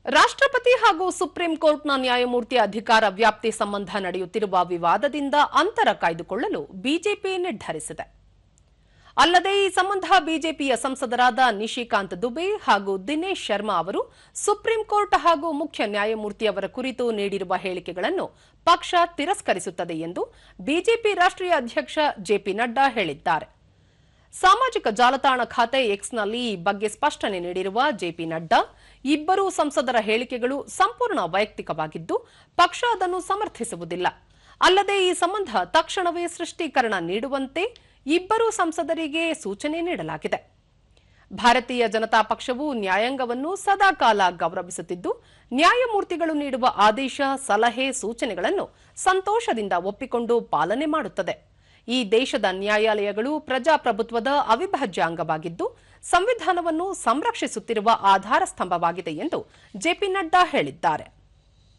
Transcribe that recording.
ರಾಷ್ಟ್ರಪತಿ ಹಾಗೂ ಸುಪ್ರೀಂ ಕೋರ್ಟ್ನ ನ್ಯಾಯಮೂರ್ತಿ ಅಧಿಕಾರ ವ್ಯಾಪ್ತಿ ಸಂಬಂಧ ನಡೆಯುತ್ತಿರುವ ವಿವಾದದಿಂದ ಅಂತರ ಕಾಯ್ದುಕೊಳ್ಳಲು ಬಿಜೆಪಿ ನಿರ್ಧರಿಸಿದೆ. ಅಲ್ಲದೆ ಈ ಸಂಬಂಧ ಬಿಜೆಪಿಯ ಸಂಸದರಾದ ನಿಶಿಕಾಂತ್ ದುಬೆ ಹಾಗೂ ದಿನೇಶ್ ಶರ್ಮಾ ಅವರು ಸುಪ್ರೀಂ ಕೋರ್ಟ್ ಹಾಗೂ ಮುಖ್ಯ ನ್ಯಾಯಮೂರ್ತಿಯವರ ಕುರಿತು ನೀಡಿರುವ ಹೇಳಿಕೆಗಳನ್ನು ಪಕ್ಷ ತಿರಸ್ಕರಿಸುತ್ತದೆ ಎಂದು ಬಿಜೆಪಿ ರಾಷ್ಟ್ರೀಯ ಅಧ್ಯಕ್ಷ ಜೆಪಿ ನಡ್ಡಾ ಹೇಳಿದ್ದಾರೆ. ಸಾಮಾಜಿಕ ಜಾಲತಾಣ ಖಾತೆ ಎಕ್ಸ್ನಲ್ಲಿ ಈ ಬಗ್ಗೆ ಸ್ಪಷ್ಟನೆ ನೀಡಿರುವ ಜೆಪಿ ನಡ್ಡಾ, ಇಬ್ಬರೂ ಸಂಸದರ ಹೇಳಿಕೆಗಳು ಸಂಪೂರ್ಣ ವೈಯಕ್ತಿಕವಾಗಿದ್ದು ಪಕ್ಷ ಅದನ್ನು ಸಮರ್ಥಿಸುವುದಿಲ್ಲ. ಅಲ್ಲದೆ ಈ ಸಂಬಂಧ ತಕ್ಷಣವೇ ಸ್ಪಷ್ಟೀಕರಣ ನೀಡುವಂತೆ ಇಬ್ಬರೂ ಸಂಸದರಿಗೆ ಸೂಚನೆ ನೀಡಲಾಗಿದೆ. ಭಾರತೀಯ ಜನತಾ ಪಕ್ಷವು ನ್ಯಾಯಾಂಗವನ್ನು ಸದಾಕಾಲ ಗೌರವಿಸುತ್ತಿದ್ದು, ನ್ಯಾಯಮೂರ್ತಿಗಳು ನೀಡುವ ಆದೇಶ, ಸಲಹೆ, ಸೂಚನೆಗಳನ್ನು ಸಂತೋಷದಿಂದ ಒಪ್ಪಿಕೊಂಡು ಪಾಲನೆ ಮಾಡುತ್ತದೆ. ಈ ದೇಶದ ನ್ಯಾಯಾಲಯಗಳು ಪ್ರಜಾಪ್ರಭುತ್ವದ ಅವಿಭಾಜ್ಯ ಅಂಗವಾಗಿದ್ದು, ಸಂವಿಧಾನವನ್ನು ಸಂರಕ್ಷಿಸುತ್ತಿರುವ ಆಧಾರ ಸ್ತಂಭವಾಗಿದೆ ಎಂದು ಜೆಪಿ ನಡ್ಡಾ ಹೇಳಿದ್ದಾರೆ.